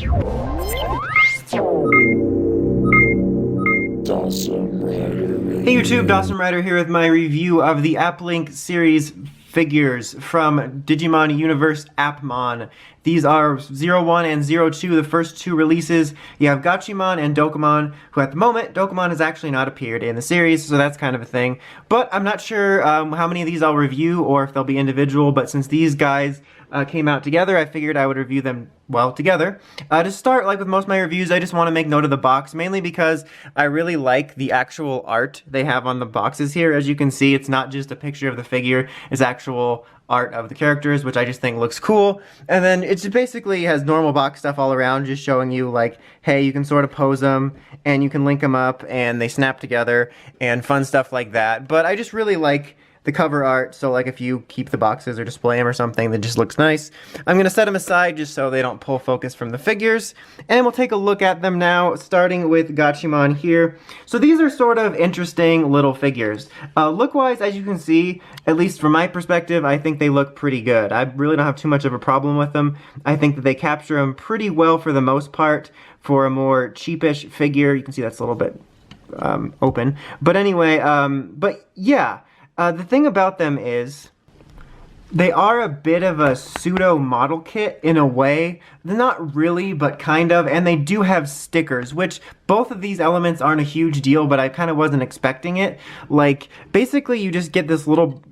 Hey YouTube, Dawson Rider here with my review of the Appli series figures from Digimon Universe Appmon. These are 01 and 02, the first two releases. You have Gatchmon and Dokamon, who at the moment, Dokamon has actually not appeared in the series, so that's kind of a thing. But I'm not sure how many of these I'll review or if they'll be individual, but since these guys came out together, I figured I would review them, well, together. To start, like with most of my reviews, I just want to make note of the box, mainly because I really like the actual art they have on the boxes here. As you can see, it's not just a picture of the figure, it's actual art of the characters, which I just think looks cool. And then it just basically has normal box stuff all around, just showing you like, hey, you can sort of pose them, and you can link them up, and they snap together, and fun stuff like that. But I just really like the cover art, so like if you keep the boxes or display them or something, that just looks nice. I'm going to set them aside just so they don't pull focus from the figures, and we'll take a look at them now, starting with Gatchaman here. So these are sort of interesting little figures. Look-wise, as you can see, at least from my perspective, I think they look pretty good. I really don't have too much of a problem with them. I think that they capture them pretty well for the most part for a more cheapish figure. You can see that's a little bit open. But anyway, but yeah. The thing about them is they are a bit of a pseudo model kit in a way. They're not really, but kind of, and they do have stickers, which both of these elements aren't a huge deal, but I kind of wasn't expecting it. Like, basically you just get this little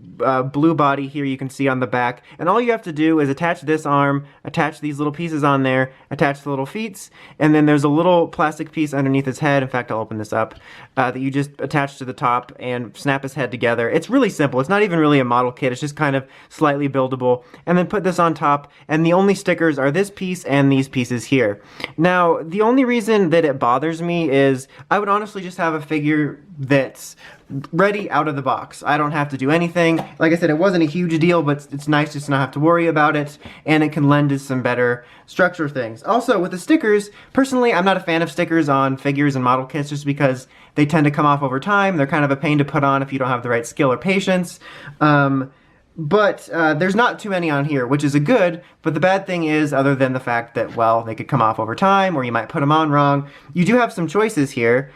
blue body here you can see on the back, and all you have to do is attach this arm, attach these little pieces on there, attach the little feet, and then there's a little plastic piece underneath his head. In fact, I'll open this up, that you just attach to the top and snap his head together. It's really simple. It's not even really a model kit. It's just kind of slightly buildable, and then put this on top, and the only stickers are this piece and these pieces here. Now, the only reason that it bothers me is I would honestly just have a figure that's ready out of the box. I don't have to do anything. Like I said, it wasn't a huge deal, but it's nice just to not have to worry about it, and it can lend to some better structure things. Also, with the stickers, personally, I'm not a fan of stickers on figures and model kits just because they tend to come off over time. They're kind of a pain to put on if you don't have the right skill or patience. But there's not too many on here, which is a good, but the bad thing is, other than the fact that, well, they could come off over time, or you might put them on wrong, you do have some choices here.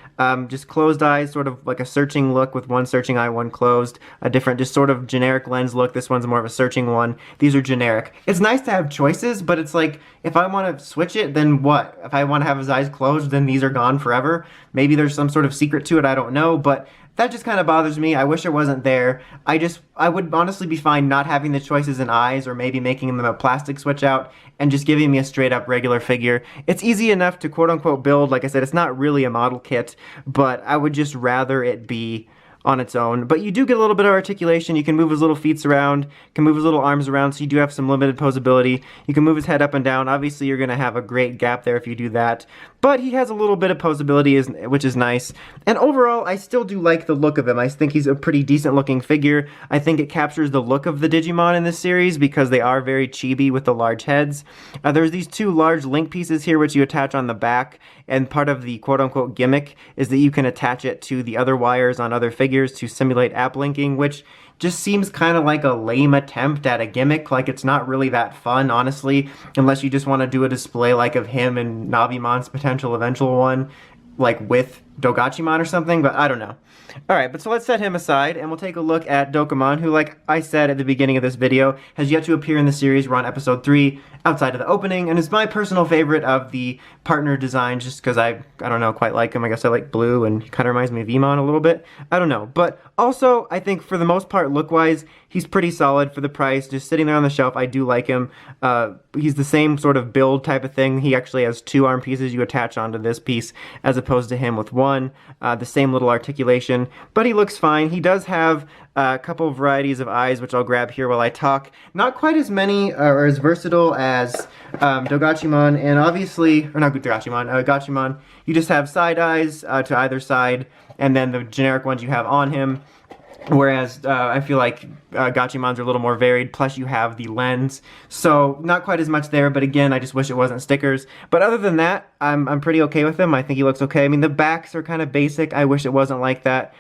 Just closed eyes, sort of like a searching look with one searching eye, one closed. A different, just sort of generic lens look. This one's more of a searching one. These are generic. It's nice to have choices, but it's like, if I want to switch it, then what? If I want to have his eyes closed, then these are gone forever. Maybe there's some sort of secret to it, I don't know, but that just kind of bothers me. I wish it wasn't there. I would honestly be fine not having the choices in eyes, or maybe making them a plastic switch out and just giving me a straight up regular figure. It's easy enough to quote unquote build. Like I said, it's not really a model kit, but I would just rather it be on its own. But you do get a little bit of articulation. You can move his little feet around, can move his little arms around, so you do have some limited posability. You can move his head up and down. Obviously, you're going to have a great gap there if you do that. But he has a little bit of posability, which is nice. And overall, I still do like the look of him. I think he's a pretty decent looking figure. I think it captures the look of the Digimon in this series because they are very chibi with the large heads. There's these two large link pieces here which you attach on the back, and part of the quote-unquote gimmick is that you can attach it to the other wires on other figures to simulate app linking, which just seems kind of like a lame attempt at a gimmick. Like, it's not really that fun, honestly, unless you just want to do a display like of him and Navimon's potential eventual one, like with Gatchaman or something, but I don't know. Alright, but so let's set him aside, and we'll take a look at Dokamon, who, like I said at the beginning of this video, has yet to appear in the series. We're on episode 3, outside of the opening, and is my personal favorite of the partner designs, just because I don't know, quite like him. I guess I like blue, and he kind of reminds me of Emon a little bit. I don't know, but also, I think for the most part, look-wise, he's pretty solid for the price. Just sitting there on the shelf, I do like him. He's the same sort of build type of thing. He actually has two arm pieces you attach onto this piece, as opposed to him with one. The same little articulation, but he looks fine. He does have a couple of varieties of eyes, which I'll grab here while I talk. Not quite as many or as versatile as Gatchaman, and obviously, or not Gatchaman. You just have side eyes to either side, and then the generic ones you have on him. Whereas I feel like Gatchaman's are a little more varied, plus you have the lens. So not quite as much there, but again, I just wish it wasn't stickers. But other than that, I'm pretty okay with him. I think he looks okay. I mean, the backs are kind of basic. I wish it wasn't like that.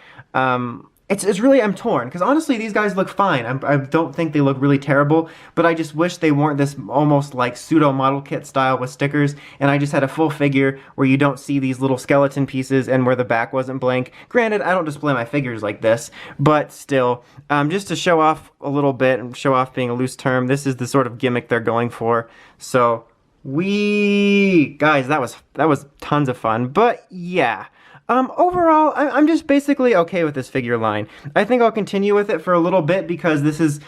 it's really, I'm torn, because honestly, these guys look fine. I don't think they look really terrible, but I just wish they weren't this almost like pseudo model kit style with stickers, and I just had a full figure where you don't see these little skeleton pieces and where the back wasn't blank. Granted, I don't display my figures like this, but still, just to show off a little bit, and show off being a loose term, this is the sort of gimmick they're going for. So, guys, that was tons of fun, but yeah. Overall, I'm just basically okay with this figure line. I think I'll continue with it for a little bit because this is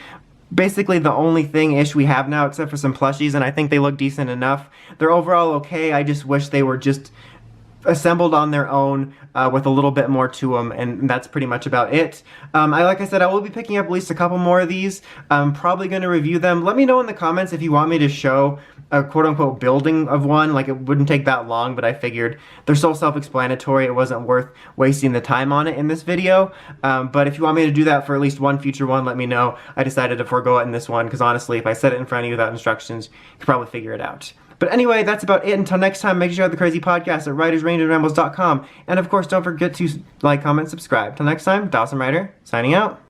basically the only thing-ish we have now except for some plushies, and I think they look decent enough. They're overall okay, I just wish they were just assembled on their own with a little bit more to them, and that's pretty much about it. Like I said, I will be picking up at least a couple more of these. I'm probably going to review them. Let me know in the comments if you want me to show a quote-unquote building of one. Like, it wouldn't take that long, but I figured they're so self-explanatory it wasn't worth wasting the time on it in this video. But if you want me to do that for at least one future one, let me know. I decided to forego it in this one because honestly, if I set it in front of you without instructions, you could probably figure it out. But anyway, that's about it. Until next time, make sure you have the Crazy Podcast at writersrangeandrambles.com. And of course, don't forget to like, comment, subscribe. Till next time, Dawson Ryder, signing out.